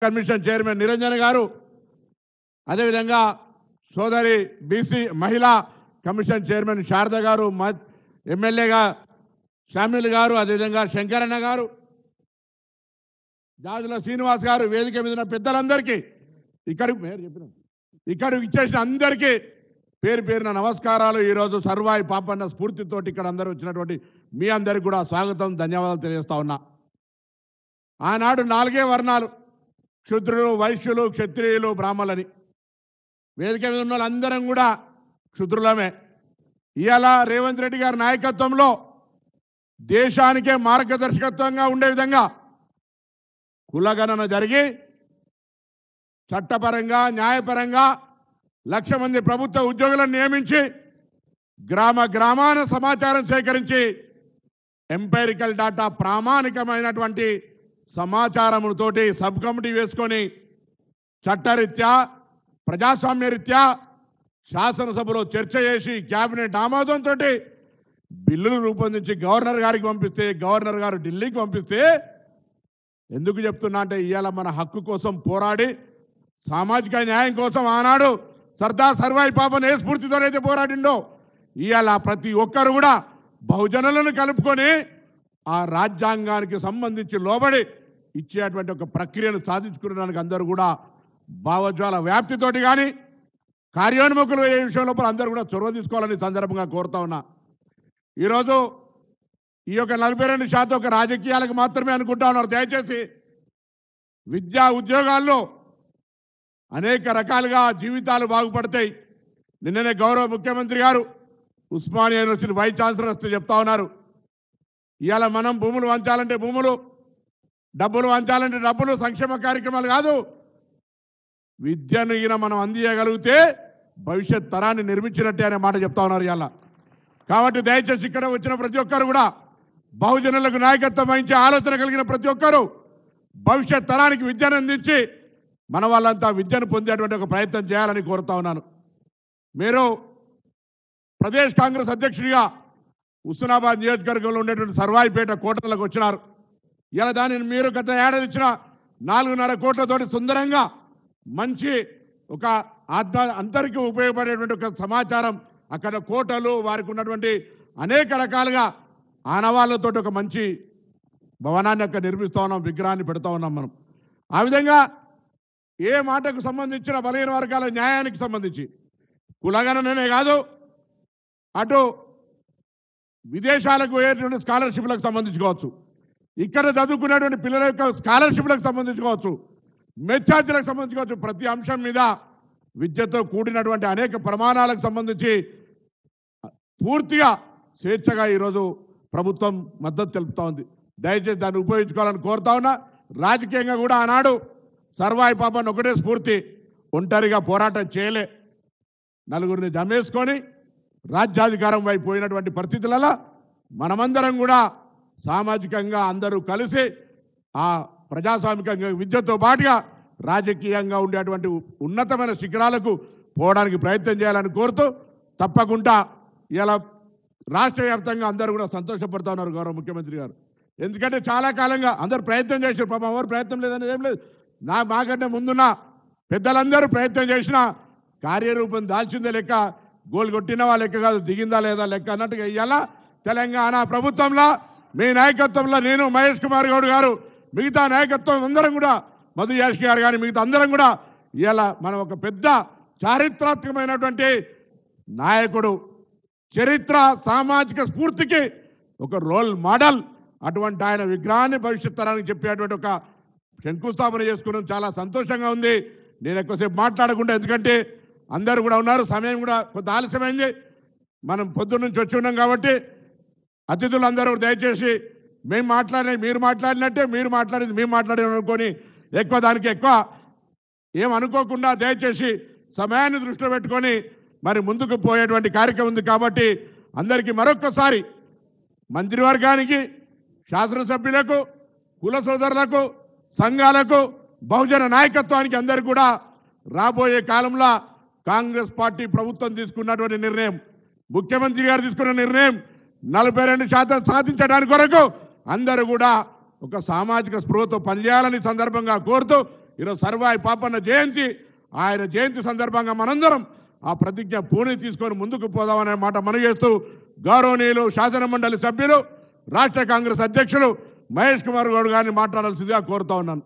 Commission chairman Niranjan గారు, అదేవిధంగా సోదరి బీసీ మహిళా కమిషన్ చైర్మన్ శారద గారు, ఎమ్మెల్యేగా శామ్యుల్ గారు, అదేవిధంగా శంకరన్న గారు, జాజుల శ్రీనివాస్ గారు, వేదిక మీద ఉన్న పెద్దలందరికీ, ఇక్కడికి ఇచ్చేసిన అందరికీ పేరు పేరున నమస్కారాలు. ఈరోజు సర్వాయి పాపన్న స్ఫూర్తితోటి ఇక్కడ అందరూ వచ్చినటువంటి మీ అందరికీ కూడా స్వాగతం, ధన్యవాదాలు తెలియజేస్తా ఉన్నా. ఆనాడు 4 వర్ణాలు, క్షుద్రులు, వైశ్యులు, క్షత్రియులు, బ్రాహ్మణులని. వేదిక మీద ఉన్న వాళ్ళందరం కూడా క్షుద్రులమే. ఇవాళ రేవంత్ రెడ్డి గారి నాయకత్వంలో దేశానికే మార్గదర్శకత్వంగా ఉండే విధంగా కులగణన జరిగి చట్టపరంగా న్యాయపరంగా 1,00,000 మంది ప్రభుత్వ ఉద్యోగులను నియమించి గ్రామాన సమాచారం సేకరించి ఎంపైరికల్ డాటా ప్రామాణికమైనటువంటి సమాచారముతోటి సబ్ కమిటీ వేసుకొని చట్టరీత్యా ప్రజాస్వామ్యరీత్యా శాసనసభలో చర్చ చేసి కేబినెట్ ఆమోదంతో బిల్లులు రూపొందించి గవర్నర్ గారికి పంపిస్తే, గవర్నర్ గారు ఢిల్లీకి పంపిస్తే, ఎందుకు చెప్తున్నా అంటే ఇవాళ మన హక్కు కోసం పోరాడి సామాజిక న్యాయం కోసం ఆనాడు సర్దార్ సర్వాయి పాపన్ ఏ స్ఫూర్తితోనైతే పోరాడిండో ఇవాళ ప్రతి ఒక్కరు కూడా బహుజనులను కలుపుకొని ఆ రాజ్యాంగానికి సంబంధించి లోబడి ఇచ్చేటువంటి ఒక ప్రక్రియను సాధించుకునేదానికి అందరూ కూడా భావజ్వాల వ్యాప్తితోటి కానీ కార్యోన్ముఖులు ఏ విషయంలో అందరూ కూడా చొరవ తీసుకోవాలని సందర్భంగా కోరుతా ఉన్నా. ఈరోజు ఈ యొక్క 42% ఒక రాజకీయాలకు మాత్రమే అనుకుంటా ఉన్నారు. దయచేసి విద్యా ఉద్యోగాల్లో అనేక రకాలుగా జీవితాలు బాగుపడతాయి. నిన్ననే గౌరవ ముఖ్యమంత్రి గారు ఉస్మానియా యూనివర్సిటీ వైస్ ఛాన్సలర్ వస్తే చెప్తా ఉన్నారు, ఇవాళ మనం భూములు వంచాలంటే భూములు, డబ్బులు వంచాలంటే డబ్బులు, సంక్షేమ కార్యక్రమాలు కాదు, విద్యను ఈయన మనం అందించగలిగితే భవిష్యత్ తరాన్ని నిర్మించినట్టే అనే మాట చెప్తా ఉన్నారు ఇవాళ. కాబట్టి దయచేసి ఇక్కడ వచ్చిన ప్రతి ఒక్కరు కూడా బహుజనులకు నాయకత్వం వహించే ఆలోచన కలిగిన ప్రతి ఒక్కరూ భవిష్యత్ తరానికి విద్యను అందించి మన వాళ్ళంతా విద్యను పొందేటువంటి ఒక ప్రయత్నం చేయాలని కోరుతా ఉన్నాను. మీరు ప్రదేశ్ కాంగ్రెస్ అధ్యక్షుడిగా హుస్నాబాద్ నియోజకవర్గంలో ఉండేటువంటి సర్వాయిపేట కోటలకు వచ్చినారు. ఇలా దానిని మీరు గత ఏడాది ఇచ్చిన 4.5 కోట్లతోటి సుందరంగా మంచి ఒక అందరికీ ఉపయోగపడేటువంటి ఒక సమాచారం, అక్కడ కోటలు, వారికి ఉన్నటువంటి అనేక రకాలుగా ఆనవాళ్లతో ఒక మంచి భవనాన్ని అక్కడ నిర్మిస్తూ ఉన్నాం, విగ్రహాన్ని పెడతా ఉన్నాం మనం. ఆ విధంగా ఏ మాటకు సంబంధించిన బలహీన వర్గాల న్యాయానికి సంబంధించి కులగణనే కాదు, అటు విదేశాలకు పోయేటువంటి స్కాలర్షిప్లకు సంబంధించుకోవచ్చు, ఇక్కడ చదువుకునేటువంటి పిల్లల యొక్క స్కాలర్షిప్లకు సంబంధించుకోవచ్చు, మెచ్చార్జీలకు సంబంధించుకోవచ్చు, ప్రతి అంశం మీద విద్యతో కూడినటువంటి అనేక ప్రమాణాలకు సంబంధించి పూర్తిగా స్వేచ్ఛగా ఈరోజు ప్రభుత్వం మద్దతు తెలుపుతా ఉంది. దయచేసి దాన్ని ఉపయోగించుకోవాలని కోరుతా ఉన్నా. రాజకీయంగా కూడా ఆనాడు సర్వాయి పాపన్ ఒకటే స్ఫూర్తి, ఒంటరిగా పోరాటం చేయలే, నలుగురిని జమేసుకొని రాజ్యాధికారం వైపు పోయినటువంటి పరిస్థితులలో మనమందరం కూడా సామాజికంగా అందరూ కలిసి ఆ ప్రజాస్వామికంగా విద్యతో పాటుగా రాజకీయంగా ఉండేటువంటి ఉన్నతమైన శిఖరాలకు పోవడానికి ప్రయత్నం చేయాలని కోరుతూ, తప్పకుండా ఇలా రాష్ట్ర వ్యాప్తంగా అందరూ కూడా సంతోషపడుతూ ఉన్నారు గౌరవ ముఖ్యమంత్రి గారు. ఎందుకంటే చాలా కాలంగా అందరూ ప్రయత్నం చేశారు, పాపం ఎవరు ప్రయత్నం లేదనేది ఏం లేదు, మాకంటే ముందున్న పెద్దలందరూ ప్రయత్నం చేసినా కార్యరూపం దాల్చిందే లెక్క, గోల్ కొట్టిన వాళ్ళ లెక్క కాదు, దిగిందా లేదా లెక్క అన్నట్టుగా ఇవాళ తెలంగాణ ప్రభుత్వంలో మీ నాయకత్వంలో నేను, మహేష్ కుమార్ గౌడ్ గారు, మిగతా నాయకత్వం అందరం కూడా, మధు యాష్కి గారు కానీ మిగతా అందరం కూడా ఇవాళ మనం ఒక పెద్ద చారిత్రాత్మకమైనటువంటి నాయకుడు, చరిత్ర సామాజిక స్ఫూర్తికి ఒక రోల్ మోడల్, అటువంటి ఆయన విగ్రహాన్ని భవిష్యత్ తరానికి చెప్పేటువంటి ఒక శంకుస్థాపన చేసుకున్నాం. చాలా సంతోషంగా ఉంది. నేను ఎక్కువసేపు మాట్లాడకుండా, ఎందుకంటే అందరూ కూడా ఉన్నారు, సమయం కూడా కొంత ఆలస్యమైంది, మనం పొద్దున్న నుంచి వచ్చి ఉన్నాం కాబట్టి అతిథులందరూ దయచేసి మేము మాట్లాడినవి మీరు మాట్లాడినట్టే, మీరు మాట్లాడేది మేము మాట్లాడాము అనుకొని దానికి ఎక్కువ ఏమనుకోకుండా దయచేసి సమయాన్ని దృష్టిలో పెట్టుకొని మరి ముందుకు పోయేటువంటి కార్యక్రమం ఉంది. కాబట్టి అందరికీ మరొక్కసారి మంత్రివర్గానికి, శాసనసభ్యులకు, కుల సోదరులకు, సంఘాలకు, బహుజన నాయకత్వానికి అందరికీ కూడా రాబోయే కాలంలో కాంగ్రెస్ పార్టీ ప్రభుత్వం తీసుకున్నటువంటి నిర్ణయం, ముఖ్యమంత్రి గారు తీసుకున్న నిర్ణయం 42% సాధించడానికి కొరకు అందరూ కూడా ఒక సామాజిక స్పృహతో పనిచేయాలని సందర్భంగా కోరుతూ ఈరోజు సర్వాయి పాపన్న జయంతి, ఆయన జయంతి సందర్భంగా మనందరం ఆ ప్రతిజ్ఞ పూని తీసుకొని ముందుకు పోదామనే మాట మనం చేస్తూ గౌరవనీయులు శాసనమండలి సభ్యులు రాష్ట్ర కాంగ్రెస్ అధ్యక్షులు మహేష్ కుమార్ గౌడ్ గారిని మాట్లాడాల్సిందిగా కోరుతా ఉన్నాను.